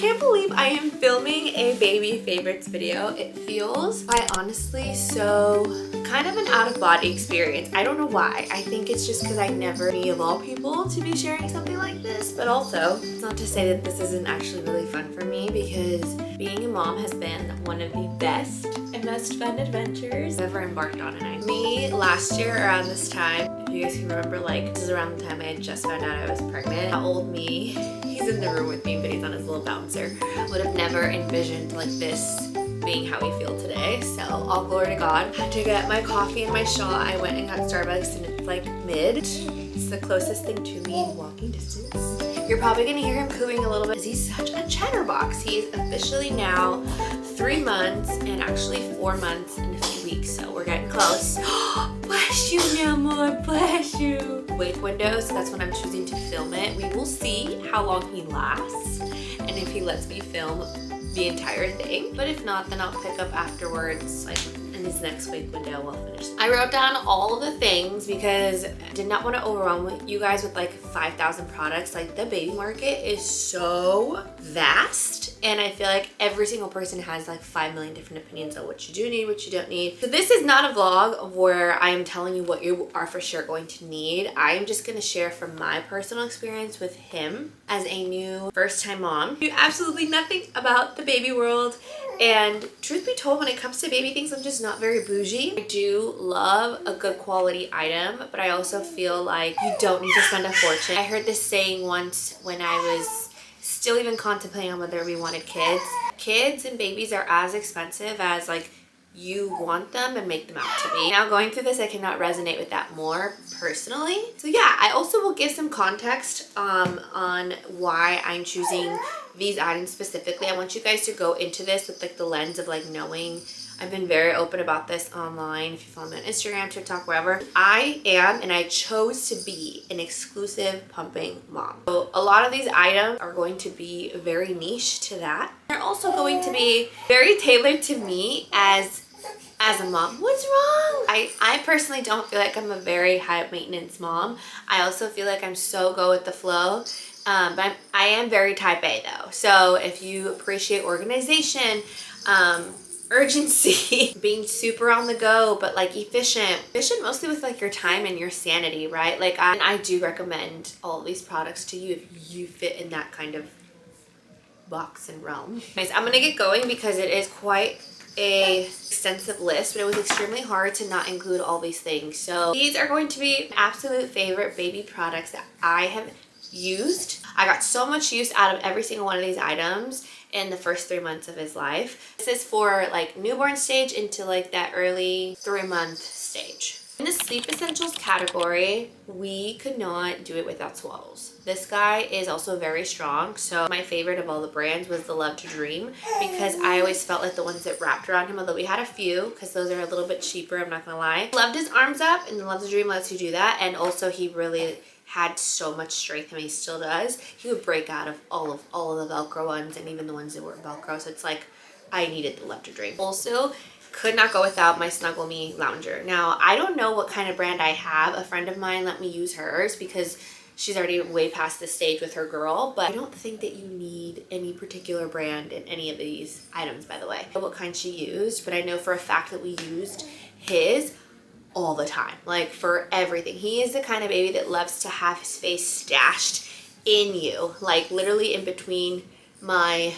can't believe I am filming a baby favorites video. It feels, quite honestly, so kind of an out-of-body experience. I don't know why. I think it's just because I never be of all people to be sharing something like this, but also it's not to say that this isn't actually really fun for me, because being a mom has been one of the best and most fun adventures I've ever embarked on. And me last year around this time, if you guys can remember, like this is around the time I had just found out I was pregnant. How old me, he's in the room with me, but he's on his little bouncer, would have never envisioned like this being how we feel today. So all glory to God. Had to get my coffee and my shot. I went and got Starbucks and it's like mid. It's the closest thing to me in walking distance. You're probably gonna hear him cooing a little bit because he's such a chatterbox. He is officially now 3 months and actually 4 months and a few weeks. So we're getting close. Bless you, no more, bless you. Wait window, so that's when I'm choosing to film it. We will see how long he lasts and if he lets me film the entire thing. But if not, then I'll pick up afterwards, like in his next wake window we'll finish. I wrote down all of the things because I did not want to overwhelm you guys with like 5,000 products. Like the baby market is so vast and I feel like every single person has like 5 million different opinions on what you do need, what you don't need. So this is not a vlog where I am telling you what you are for sure going to need. I am just going to share from my personal experience with him as a new first-time mom. I knew absolutely nothing about the baby world, and truth be told, when it comes to baby things, I'm just not very bougie. I do love a good quality item, but I also feel like you don't need to spend a fortune. I heard this saying once when I was still even contemplating on whether we wanted kids. Kids and babies are as expensive as like you want them and make them out to be. Now going through this, I cannot resonate with that more personally. So yeah, I also will give some context on why I'm choosing these items specifically. I want you guys to go into this with like the lens of like knowing. I've been very open about this online. If you follow me on Instagram, TikTok, wherever. I am and I chose to be an exclusive pumping mom. So a lot of these items are going to be very niche to that. They're also going to be very tailored to me as a mom. What's wrong? I personally don't feel like I'm a very high maintenance mom. I also feel like I'm so go with the flow. But I am very type A though. So if you appreciate organization, urgency, being super on the go, but like efficient mostly with like your time and your sanity, right? Like I do recommend all of these products to you if you fit in that kind of box and realm. Anyways, I'm gonna get going because it is quite a extensive list, but it was extremely hard to not include all these things. So these are going to be absolute favorite baby products that I have used. I got so much use out of every single one of these items in the first 3 months of his life. This is for like newborn stage into like that early 3-month stage. In the sleep essentials category, we could not do it without Swaddles. This guy is also very strong. So my favorite of all the brands was the Love to Dream, because I always felt like the ones that wrapped around him, although we had a few because those are a little bit cheaper, I'm not gonna lie. Loved his arms up, and the Love to Dream lets you do that. And also he really had so much strength, and he still does. He would break out of all of the Velcro ones and even the ones that weren't Velcro. So it's like I needed the Love to Dream. Also, could not go without my Snuggle Me lounger. Now, I don't know what kind of brand I have. A friend of mine let me use hers because she's already way past the stage with her girl, but I don't think that you need any particular brand in any of these items, by the way. I don't know what kind she used, but I know for a fact that we used his all the time, like for everything. He is the kind of baby that loves to have his face stashed in you, like literally in between my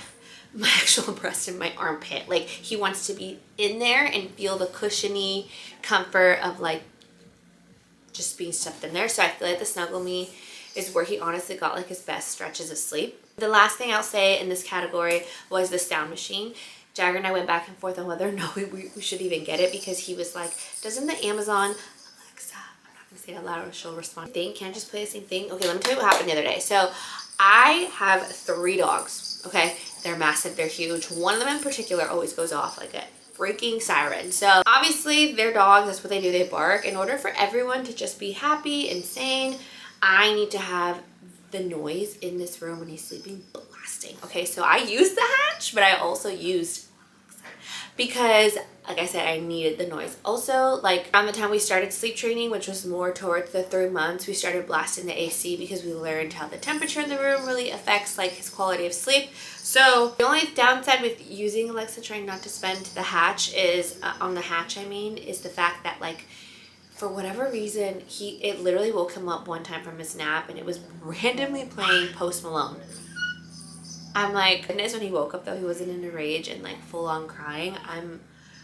actual breast and my armpit. Like he wants to be in there and feel the cushiony comfort of like just being stuffed in there. So I feel like the Snuggle Me is where he honestly got like his best stretches of sleep. The last thing I'll say in this category was the sound machine. Jagger and I went back and forth on whether or not we should even get it, because he was like, doesn't the Amazon Alexa, I'm not gonna say it out loud or she'll respond, can't I just play the same thing? Okay, let me tell you what happened the other day. So I have 3 dogs, okay? They're massive, they're huge. One of them in particular always goes off like a freaking siren. So obviously they're dogs, that's what they do, they bark. In order for everyone to just be happy and sane, I need to have the noise in this room when he's sleeping blasting. Okay, so I used the Hatch, but I also used because like I said, I needed the noise. Also, like around the time we started sleep training, which was more towards the 3 months, we started blasting the AC because we learned how the temperature in the room really affects like his quality of sleep. So the only downside with using Alexa, trying not to spend the hatch is on the hatch, I mean, is the fact that like for whatever reason, it literally woke him up one time from his nap and it was randomly playing Post Malone. I'm like, goodness, when he woke up though, he wasn't in a rage and like full on crying.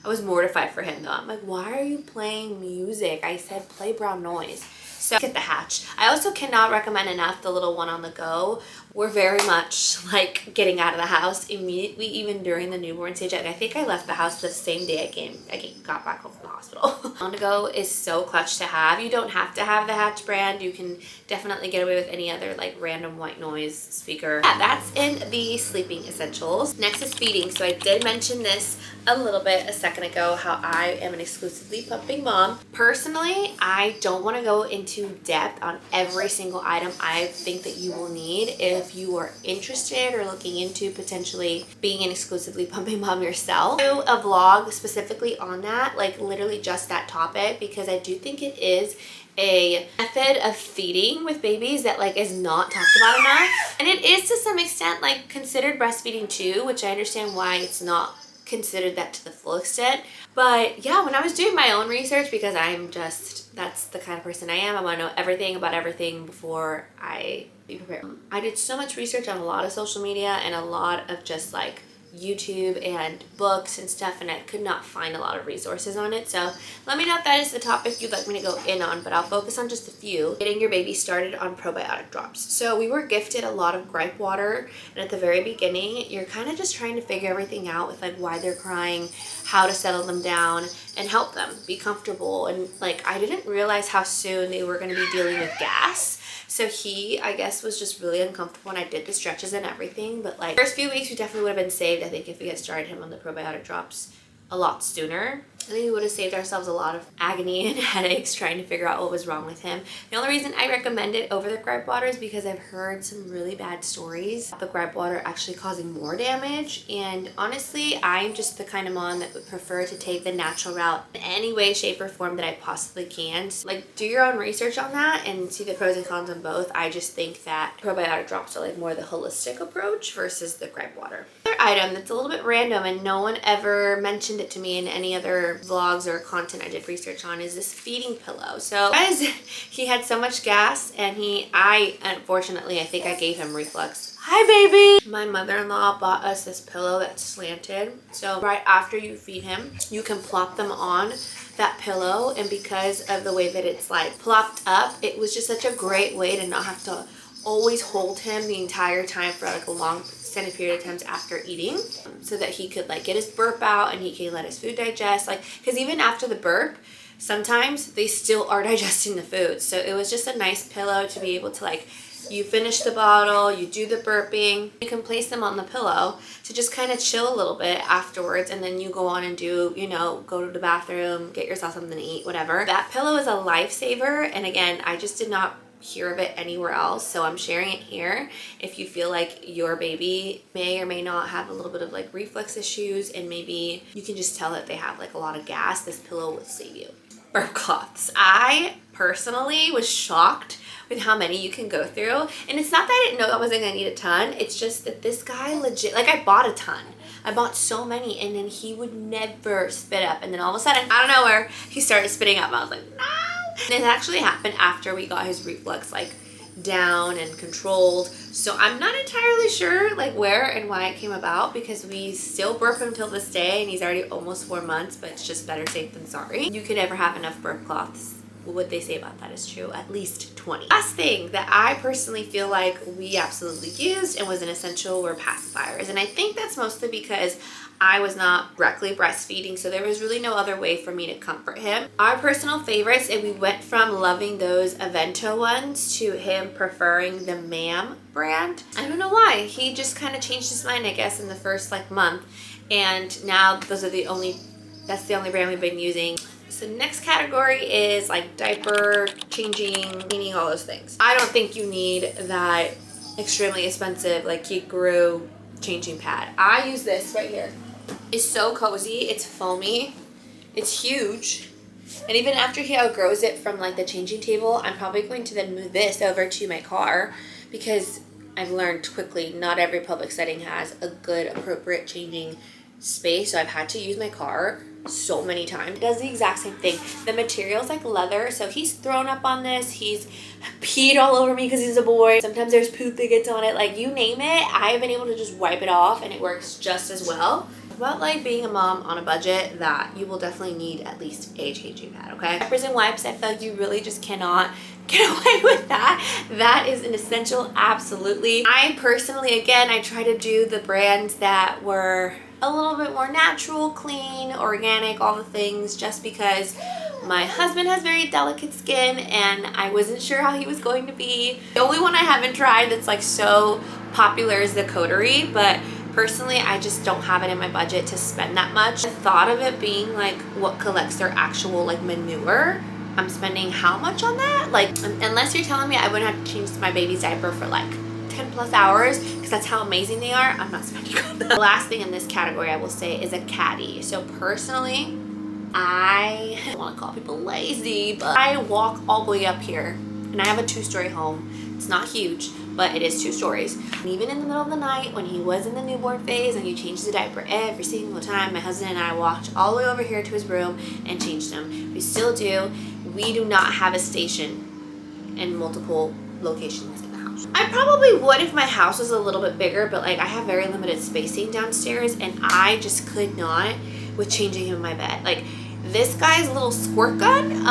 I was mortified for him though. I'm like, why are you playing music? I said play brown noise. So get the hatch. I also cannot recommend enough the little one on the go. We're very much like getting out of the house immediately, even during the newborn stage. I think I left the house the same day I got back home from the hospital. On the go is so clutch to have. You don't have to have the Hatch brand. You can definitely get away with any other like random white noise speaker. Yeah, that's in the sleeping essentials. Next is feeding. So I did mention this a little bit a second ago, how I am an exclusively pumping mom. Personally, I don't want to go into depth on every single item I think that you will need if you are interested or looking into potentially being an exclusively pumping mom yourself. Do a vlog specifically on that, like literally just that topic, because I do think it is a method of feeding with babies that like is not talked about enough. And it is to some extent like considered breastfeeding too, which I understand why it's not considered that to the full extent. But yeah, when I was doing my own research, because that's the kind of person I am. I want to know everything about everything before I be prepared. I did so much research on a lot of social media and a lot of just like YouTube and books and stuff, and I could not find a lot of resources on it. So let me know if that is the topic you'd like me to go in on, but I'll focus on just a few. Getting your baby started on probiotic drops. So we were gifted a lot of gripe water, and at the very beginning you're kind of just trying to figure everything out with like why they're crying, how to settle them down and help them be comfortable. And like I didn't realize how soon they were going to be dealing with gas. So he, I guess, was just really uncomfortable when I did the stretches and everything. But like first few weeks, we definitely would have been saved, I think, if we had started him on the probiotic drops a lot sooner. I think we would have saved ourselves a lot of agony and headaches trying to figure out what was wrong with him. The only reason I recommend it over the gripe water is because I've heard some really bad stories of the gripe water actually causing more damage. And honestly, I'm just the kind of mom that would prefer to take the natural route in any way, shape, or form that I possibly can. So, like, do your own research on that and see the pros and cons on both. I just think that probiotic drops are like more the holistic approach versus the gripe water. Another item that's a little bit random and no one ever mentioned it to me in any other vlogs or content I did research on is this feeding pillow. So as he had so much gas and unfortunately I think I gave him reflux. Hi baby! My mother-in-law bought us this pillow that's slanted. So right after you feed him, you can plop them on that pillow, and because of the way that it's like plopped up, it was just such a great way to not have to always hold him the entire time for like a long extended period of times after eating, so that he could like get his burp out and he can let his food digest. Like, because even after the burp, sometimes they still are digesting the food. So it was just a nice pillow to be able to like, you finish the bottle, you do the burping, you can place them on the pillow to just kind of chill a little bit afterwards, and then you go on and do, you know, go to the bathroom, get yourself something to eat, whatever. That pillow is a lifesaver, and again, I just did not hear of it anywhere else, so I'm sharing it here. If you feel like your baby may or may not have a little bit of like reflux issues and maybe you can just tell that they have like a lot of gas, this pillow will save you. Burp cloths. I personally was shocked with how many you can go through, and it's not that I didn't know I wasn't gonna need a ton, it's just that this guy legit, like I bought a ton. I bought so many, and then he would never spit up, and then all of a sudden out of nowhere he started spitting up. I was like, no. And it actually happened after we got his reflux like down and controlled, so I'm not entirely sure like where and why it came about, because we still burp him till this day and he's already almost 4 months, but it's just better safe than sorry. You could never have enough burp cloths. What they say about that is true, at least 20. Last thing that I personally feel like we absolutely used and was an essential were pacifiers, and I think that's mostly because I was not directly breastfeeding, so there was really no other way for me to comfort him. Our personal favorites, and we went from loving those Avento ones to him preferring the Ma'am brand. I don't know why. He just kind of changed his mind, I guess, in the first like month, and now that's the only brand we've been using. So next category is like diaper, changing, cleaning, all those things. I don't think you need that extremely expensive like Kikuru changing pad. I use this right here. is so cozy. It's foamy. It's huge. And even after he outgrows it from like the changing table, I'm probably going to then move this over to my car because I've learned quickly not every public setting has a good appropriate changing space. So I've had to use my car so many times. It does the exact same thing. The material's like leather, so he's thrown up on this. He's peed all over me because he's a boy. Sometimes there's poop that gets on it. Like, you name it, I've been able to just wipe it off and it works just as well. About like being a mom on a budget, that you will definitely need at least a changing pad, okay? Diapers and wipes, I feel like you really just cannot get away with that. That is an essential, absolutely. I personally, again, I try to do the brands that were a little bit more natural, clean, organic, all the things, just because my husband has very delicate skin and I wasn't sure how he was going to be. The only one I haven't tried that's like so popular is the Coterie, but personally, I just don't have it in my budget to spend that much. The thought of it being like what collects their actual like manure, I'm spending how much on that? Like, unless you're telling me I wouldn't have to change my baby's diaper for like 10 plus hours, because that's how amazing they are, I'm not spending on that. The last thing in this category I will say is a caddy. So personally, I don't want to call people lazy, but I walk all the way up here and I have a 2-story home. It's not huge, but it is 2 stories. And even in the middle of the night when he was in the newborn phase and he changed the diaper every single time, my husband and I walked all the way over here to his room and changed him. We still do. We do not have a station in multiple locations in the house. I probably would if my house was a little bit bigger, but like I have very limited spacing downstairs and I just could not with changing him in my bed. Like, this guy's little squirt gun,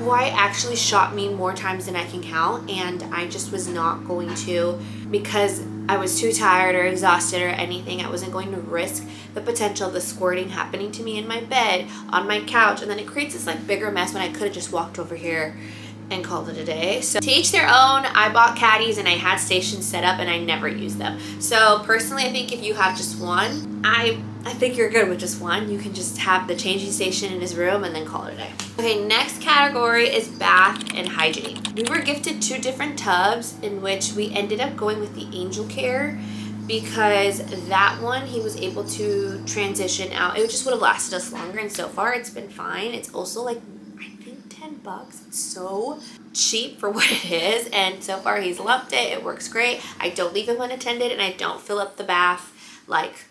quite actually shot me more times than I can count, and I just was not going to, because I was too tired or exhausted or anything. I wasn't going to risk the potential of the squirting happening to me in my bed, on my couch, and then it creates this like bigger mess when I could have just walked over here and called it a day. So to each their own. I bought caddies and I had stations set up and I never used them. So personally, I think if you have just one, I think you're good with just one. You can just have the changing station in his room and then call it a day. Okay, next category is bath and hygiene. We were gifted 2 different tubs in which we ended up going with the Angel Care because that one he was able to transition out. It just would have lasted us longer, and so far it's been fine. It's also like, I think $10. It's so cheap for what it is, and so far he's loved it. It works great. I don't leave him unattended and I don't fill up the bath like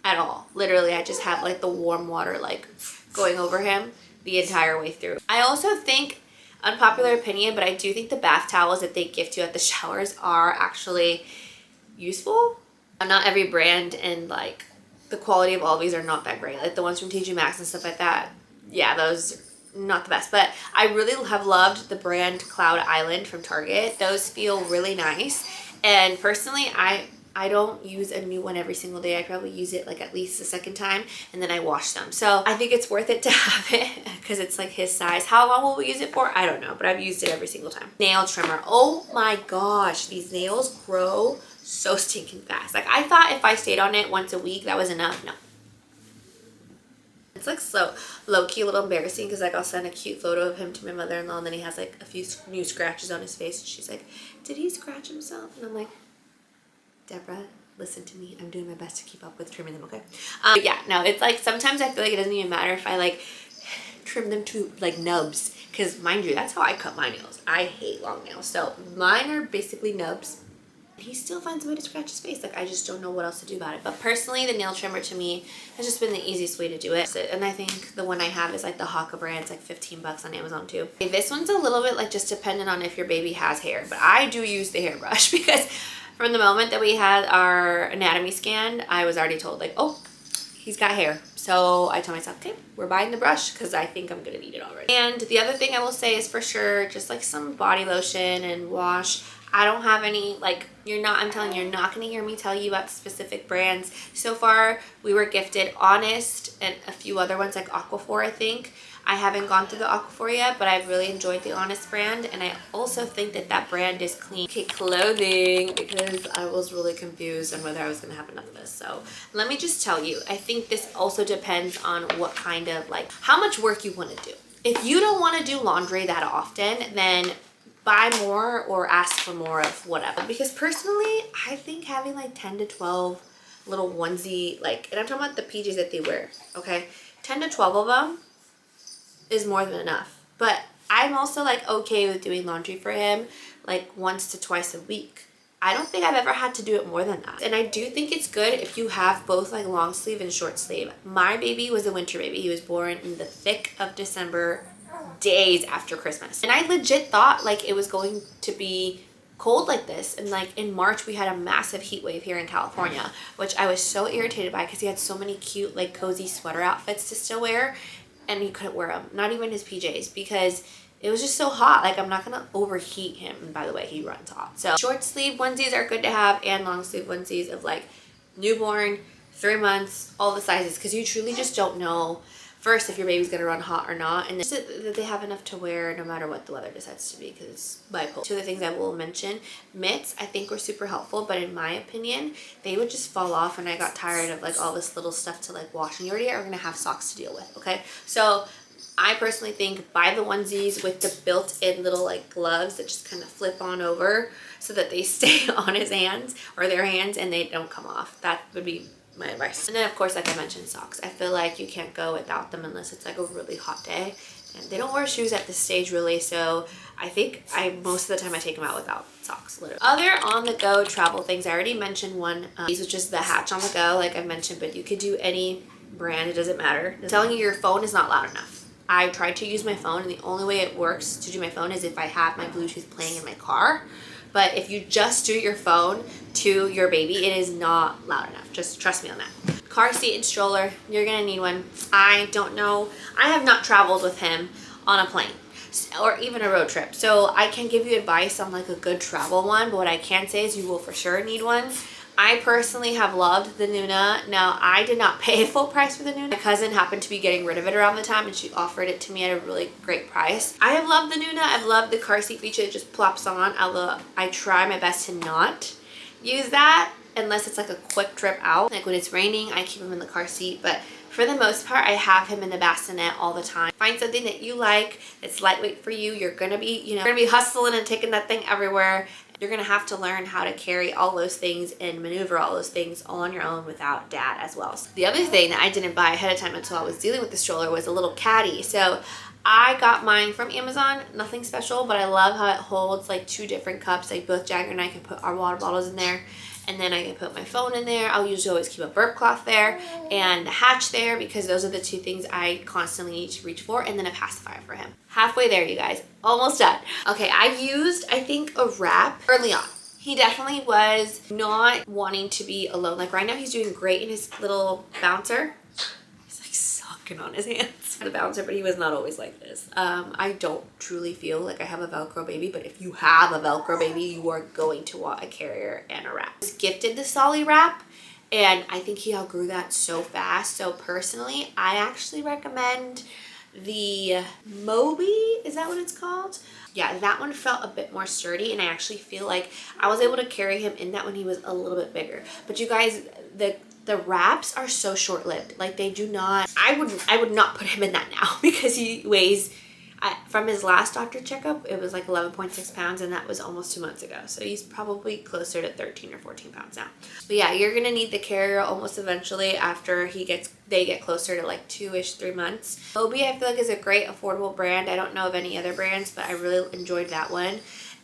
at all. Literally, I just have like the warm water like going over him the entire way through. I also think, unpopular opinion, but I do think the bath towels that they gift you at the showers are actually useful. Not every brand and like the quality of all of these are not that great. Like the ones from TJ Maxx and stuff like that, yeah, those not the best. But I really have loved the brand Cloud Island from Target. Those feel really nice, and personally I don't use a new one every single day. I probably use it like at least the second time and then I wash them. So I think it's worth it to have it because it's like his size. How long will we use it for? I don't know, but I've used it every single time. Nail trimmer. Oh my gosh, these nails grow so stinking fast. Like, I thought if I stayed on it once a week, that was enough. No. It's like so low-key a little embarrassing because like I'll send a cute photo of him to my mother-in-law and then he has like a few new scratches on his face and she's like, did he scratch himself? And I'm like, Deborah, listen to me. I'm doing my best to keep up with trimming them, okay? Yeah, no, it's like sometimes I feel like it doesn't even matter if I like trim them to like nubs, because mind you, that's how I cut my nails. I hate long nails, so mine are basically nubs. He still finds a way to scratch his face. Like, I just don't know what else to do about it. But personally, the nail trimmer to me has just been the easiest way to do it. And I think the one I have is like the Haka brand. It's like 15 bucks on Amazon too. Okay, this one's a little bit like just dependent on if your baby has hair, but I do use the hairbrush because from the moment that we had our anatomy scan, I was already told like, oh, he's got hair. So I told myself, okay, we're buying the brush because I think I'm gonna need it already. And the other thing I will say is for sure, just like some body lotion and wash. I don't have any, like, I'm telling you, you're not going to hear me tell you about specific brands. So far, we were gifted Honest and a few other ones like Aquaphor, I think. I haven't gone through the Aquaphor yet, but I've really enjoyed the Honest brand. And I also think that that brand is clean. Okay, clothing, because I was really confused on whether I was going to have enough of this. So let me just tell you, I think this also depends on what kind of, like, how much work you want to do. If you don't want to do laundry that often, then buy more or ask for more of whatever. Because personally, I think having like 10 to 12 little onesie, like, and I'm talking about the PJs that they wear, okay? 10 to 12 of them is more than enough. But I'm also like okay with doing laundry for him like once to twice a week. I don't think I've ever had to do it more than that. And I do think it's good if you have both like long sleeve and short sleeve. My baby was a winter baby. He was born in the thick of December, days after Christmas. And I legit thought like it was going to be cold like this. And like in March, we had a massive heat wave here in California, which I was so irritated by because he had so many cute like cozy sweater outfits to still wear. And he couldn't wear them, not even his PJs, because it was just so hot. Like, I'm not gonna overheat him. And by the way, he runs hot. So short sleeve onesies are good to have, and long sleeve onesies of like newborn, 3 months, all the sizes, because you truly just don't know first if your baby's gonna run hot or not, and just that they have enough to wear no matter what the weather decides to be, because it's bipolar. Two of the things I will mention, mitts I think were super helpful, but in my opinion they would just fall off, and I got tired of like all this little stuff to like wash, and you already are gonna have socks to deal with. Okay, so I personally think buy the onesies with the built-in little like gloves that just kind of flip on over so that they stay on his hands or their hands and they don't come off. That would be my advice. And then of course, like I mentioned, socks. I feel like you can't go without them unless it's like a really hot day. And they don't wear shoes at this stage really, so I think most of the time I take them out without socks, literally. Other on-the-go travel things, I already mentioned one, which is the Hatch on the go, like I mentioned, but you could do any brand, it doesn't matter. I'm telling you, your phone is not loud enough. I tried to use my phone, and the only way it works to do my phone is if I have my Bluetooth playing in my car. But if you just do your phone to your baby, it is not loud enough. Just trust me on that. Car seat and stroller, you're gonna need one. I don't know. I have not traveled with him on a plane or even a road trip, so I can give you advice on like a good travel one, but what I can say is you will for sure need one. I personally have loved the Nuna. Now, I did not pay full price for the Nuna. My cousin happened to be getting rid of it around the time, and she offered it to me at a really great price. I have loved the Nuna. I've loved the car seat feature. It just plops on. I try my best to not use that unless it's like a quick trip out. Like when it's raining, I keep him in the car seat, but for the most part, I have him in the bassinet all the time. Find something that you like, that's lightweight for you. You're gonna be, hustling and taking that thing everywhere. You're gonna have to learn how to carry all those things and maneuver all those things all on your own without dad as well. So the other thing that I didn't buy ahead of time until I was dealing with the stroller was a little caddy. So I got mine from Amazon, nothing special, but I love how it holds like 2 different cups. Like both Jagger and I can put our water bottles in there, and then I can put my phone in there. I'll usually always keep a burp cloth there and the Hatch there, because those are the 2 things I constantly need to reach for, and then a pacifier for him. Halfway there, you guys. Almost done. Okay, I used, I think, a wrap early on. He definitely was not wanting to be alone. Like right now, he's doing great in his little bouncer. He's like sucking on his hands. The bouncer, but he was not always like this. I don't truly feel like I have a Velcro baby, but if you have a Velcro baby, you are going to want a carrier and a wrap. I was gifted the Solly wrap, and I think he outgrew that so fast. So personally, I actually recommend the Moby, is that what it's called? Yeah, that one felt a bit more sturdy, and I actually feel like I was able to carry him in that when he was a little bit bigger. But you guys, the wraps are so short-lived. Like they do not, I would not put him in that now, because he weighs, from his last doctor checkup, it was like 11.6 pounds, and that was almost 2 months ago. So he's probably closer to 13 or 14 pounds now. But yeah, you're gonna need the carrier almost eventually after they get closer to like 2-ish, 3 months. Moby, I feel like, is a great affordable brand. I don't know of any other brands, but I really enjoyed that one.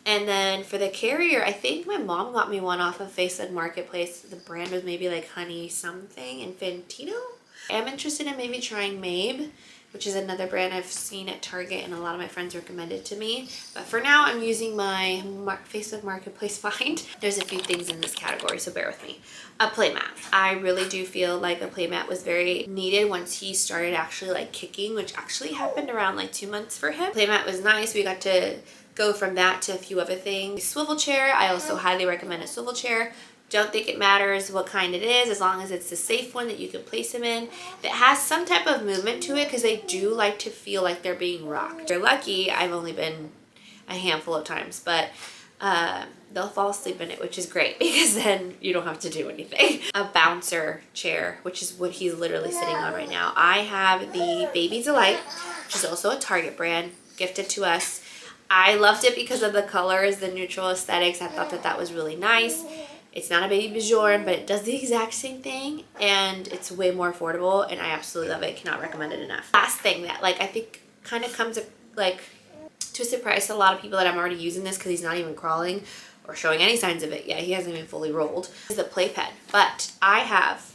And then for the carrier, I think my mom got me one off of Facebook Marketplace. The brand was maybe like Honey something, Infantino. I'm interested in maybe trying Mabe, which is another brand I've seen at Target and a lot of my friends recommended to me. But for now, I'm using my Facebook Marketplace find. There's a few things in this category, so bear with me. A playmat. I really do feel like a playmat was very needed once he started actually like kicking, which actually happened around like 2 months for him. Playmat was nice. We got to go from that to a few other things. Swivel chair, I also highly recommend a swivel chair. Don't think it matters what kind it is, as long as it's a safe one that you can place them in, that has some type of movement to it, because they do like to feel like they're being rocked. If you're lucky, I've only been a handful of times, but they'll fall asleep in it, which is great, because then you don't have to do anything. A bouncer chair, which is what he's literally sitting on right now. I have the Baby Delight, which is also a Target brand, gifted to us. I loved it because of the colors, the neutral aesthetics. I thought that was really nice. It's not a baby Bjorn, but it does the exact same thing, and it's way more affordable, and I absolutely love it. Cannot recommend it enough. Last thing that like I think kind of comes like to a surprise to a lot of people that I'm already using this because he's not even crawling or showing any signs of it yet. He hasn't even fully rolled. Is the playpen. But I have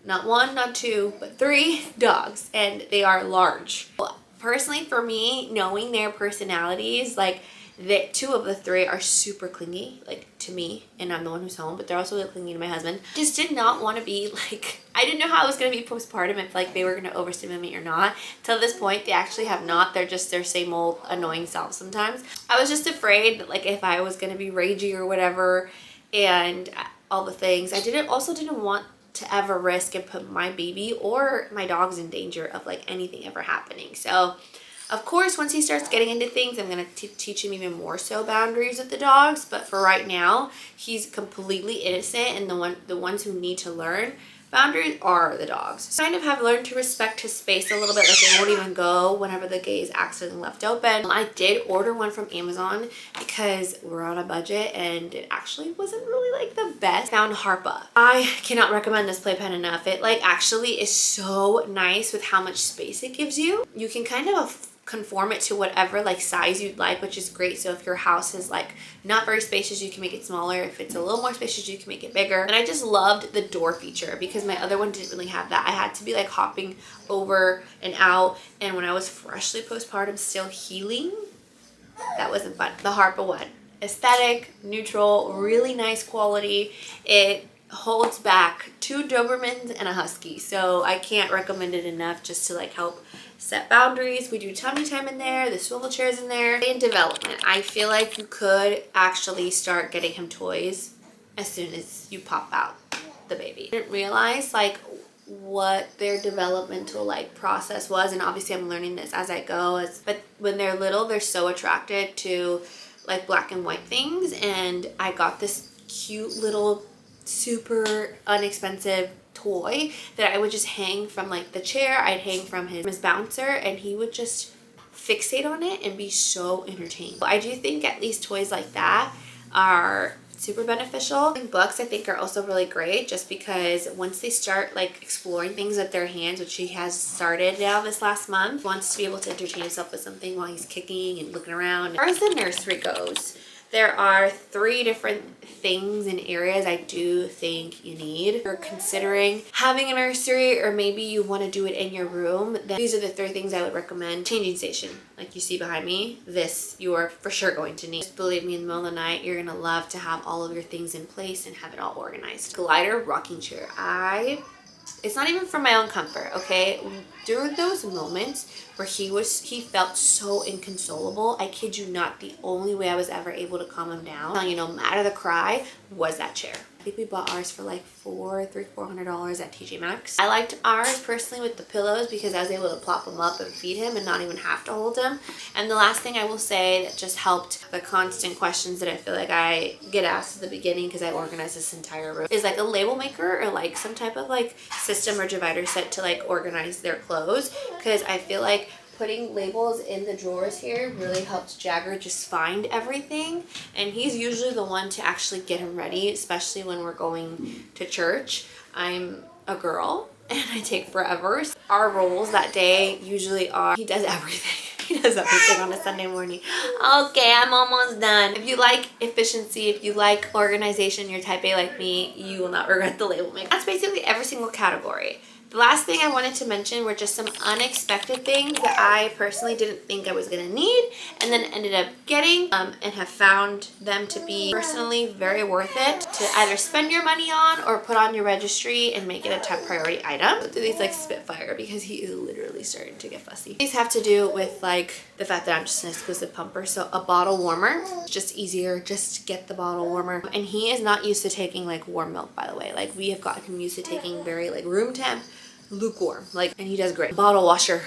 not one, not two, but 3 dogs, and they are large. Well, personally, for me, knowing their personalities, like the 2 of the 3 are super clingy, like to me, and I'm the one who's home, but they're also really clingy to my husband. Just did not want to be like, I didn't know how it was going to be postpartum, if like they were going to overstimulate or not. Till this point, they actually have not. They're just their same old annoying selves sometimes. I was just afraid that like if I was going to be ragey or whatever, and all the things, I didn't want to ever risk and put my baby or my dogs in danger of like anything ever happening. So of course, once he starts getting into things, I'm going to teach him even more so boundaries with the dogs. But for right now, he's completely innocent, and the ones who need to learn boundaries are the dogs. So I kind of have learned to respect his space a little bit. Like they won't even go whenever the gate is accidentally left open. I did order one from Amazon because we're on a budget, and it actually wasn't really like the best. Found Harpa. I cannot recommend this playpen enough. It like actually is so nice with how much space it gives you. You can kind of conform it to whatever like size you'd like, which is great. So if your house is like not very spacious, you can make it smaller. If it's a little more spacious, you can make it bigger. And I just loved the door feature because my other one didn't really have that. I had to be like hopping over and out, and when I was freshly postpartum still healing, that wasn't fun. The Harpa one, aesthetic, neutral, really nice quality. It holds back 2 Dobermans and a Husky, so I can't recommend it enough just to like help set boundaries. We do tummy time in there, the swivel chairs in there. In development, I feel like you could actually start getting him toys as soon as you pop out the baby. I didn't realize like what their developmental like process was, and obviously I'm learning this as I go, but when they're little, they're so attracted to like black and white things, and I got this cute little super inexpensive toy that I would just hang from like the chair. I'd hang from his bouncer, and he would just fixate on it and be so entertained. I do think at least toys like that are super beneficial. And books I think are also really great, just because once they start like exploring things with their hands, which he has started now this last month, wants to be able to entertain himself with something while he's kicking and looking around. As far as the nursery goes, there are 3 different things and areas I do think you need. If you're considering having a nursery, or maybe you want to do it in your room, then these are the 3 things I would recommend. Changing station, like you see behind me, this you are for sure going to need. Just believe me, in the middle of the night, you're going to love to have all of your things in place and have it all organized. Glider rocking chair. It's not even for my own comfort, okay? During those moments where he felt so inconsolable, I kid you not, the only way I was ever able to calm him down, no matter the cry, was that chair. I think we bought ours for like $400 at TJ Maxx. I liked ours personally with the pillows because I was able to plop him up and feed him and not even have to hold him. And the last thing I will say that just helped the constant questions that I feel like I get asked at the beginning, because I organized this entire room, is like a label maker or like some type of like system or divider set to like organize their clothes, because I feel like putting labels in the drawers here really helps Jagger just find everything, and he's usually the one to actually get him ready, especially when we're going to church. I'm a girl and I take forever. Our roles that day usually are, he does everything. He does everything on a Sunday morning. Okay, I'm almost done. If you like efficiency, if you like organization, you're type A like me, you will not regret the label maker. That's basically every single category. The last thing I wanted to mention were just some unexpected things that I personally didn't think I was going to need, and then ended up getting, and have found them to be personally very worth it to either spend your money on or put on your registry and make it a top priority item. So these like Spitfire, because he is literally starting to get fussy. These have to do with like the fact that I'm just an exclusive pumper. So a bottle warmer, it's just easier, just get the bottle warmer. And he is not used to taking like warm milk, by the way. Like we have gotten him used to taking very like room temp, lukewarm, like, and he does great. Bottle washer.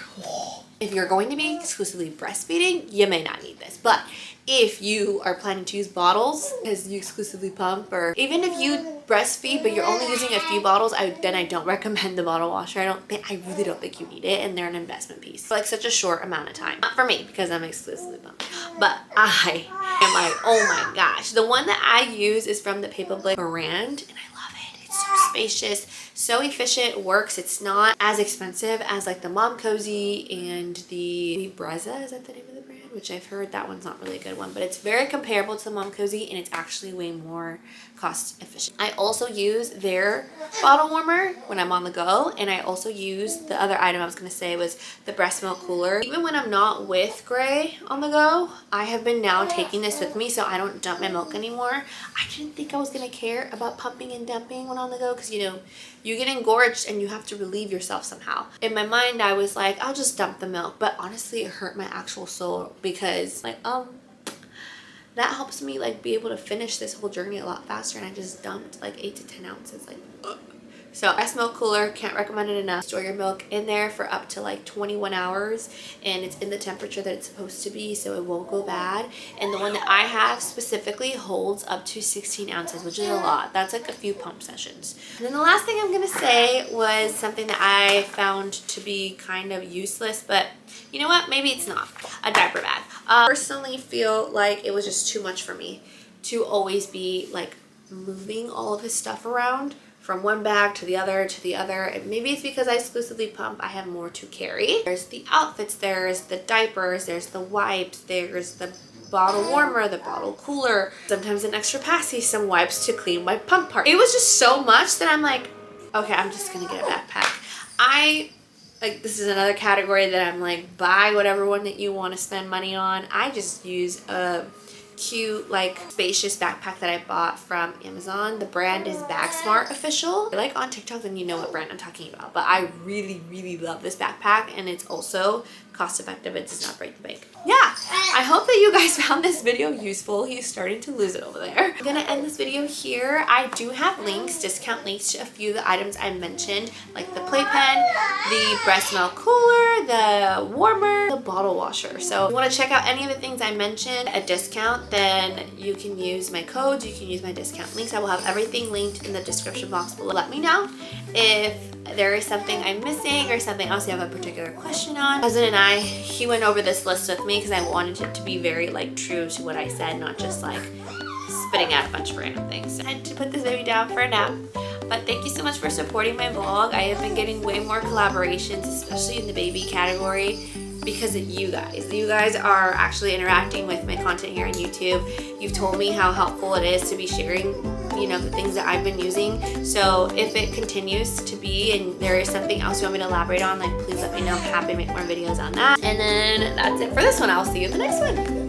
If you're going to be exclusively breastfeeding, you may not need this, but if you are planning to use bottles because you exclusively pump, or even if you breastfeed but you're only using a few bottles, then I don't recommend the bottle washer. I really don't think you need it, and they're an investment piece for like such a short amount of time. Not for me because I'm exclusively pumped, but I I'm like, oh my gosh. The one that I use is from the Paperblade brand, and I love it. It's so spacious, so efficient, works. It's not as expensive as like the Mom Cozy and the Brezza, is that the name of the brand? Which I've heard that one's not really a good one, but it's very comparable to the Mom Cozy, and it's actually way more cost efficient. I also use their bottle warmer when I'm on the go, and I also use the other item I was gonna say was the breast milk cooler. Even when I'm not with Gray on the go, I have been now taking this with me so I don't dump my milk anymore. I didn't think I was gonna care about pumping and dumping when on the go, because you know, you get engorged and you have to relieve yourself somehow. In my mind, I was like, I'll just dump the milk, but honestly, it hurt my actual soul because like, that helps me like be able to finish this whole journey a lot faster, and I just dumped like 8 to 10 ounces, like, ugh. So breast milk cooler, can't recommend it enough. Store your milk in there for up to like 21 hours, and it's in the temperature that it's supposed to be, so it won't go bad. And the one that I have specifically holds up to 16 ounces, which is a lot. That's like a few pump sessions. And then the last thing I'm gonna say was something that I found to be kind of useless, but you know what? Maybe it's not. A diaper bag. I personally feel like it was just too much for me to always be like moving all of his stuff around from one bag to the other to the other. And maybe it's because I exclusively pump, I have more to carry. There's the outfits, there's the diapers, there's the wipes, there's the bottle warmer, the bottle cooler, sometimes an extra passy, some wipes to clean my pump part. It was just so much that I'm like, okay, I'm just gonna get a backpack. Like, this is another category that I'm like, buy whatever one that you want to spend money on. I just use a cute, like, spacious backpack that I bought from Amazon. The brand is Bag Smart Official. If you're like on TikTok, then you know what brand I'm talking about. But I really, really love this backpack, and it's also cost effective. It does not break the bank. Yeah, I hope that you guys found this video useful. He's starting to lose it over there. I'm gonna end this video here. I do have links, discount links to a few of the items I mentioned, like the playpen, the breast milk cooler, the warmer, the bottle washer. So if you want to check out any of the things I mentioned at discount, then you can use my codes, you can use my discount links. I will have everything linked in the description box below. Let me know if there is something I'm missing or something else you have a particular question on. My husband and I, he went over this list with me because I wanted it to be very like true to what I said, not just like spitting out a bunch of random things. So I had to put this baby down for a nap. But thank you so much for supporting my vlog. I have been getting way more collaborations, especially in the baby category, because of you guys. You guys are actually interacting with my content here on YouTube. You've told me how helpful it is to be sharing, you know, the things that I've been using. So if it continues to be and there is something else you want me to elaborate on, like, please let me know. I'm happy to make more videos on that. And then that's it for this one. I'll see you in the next one.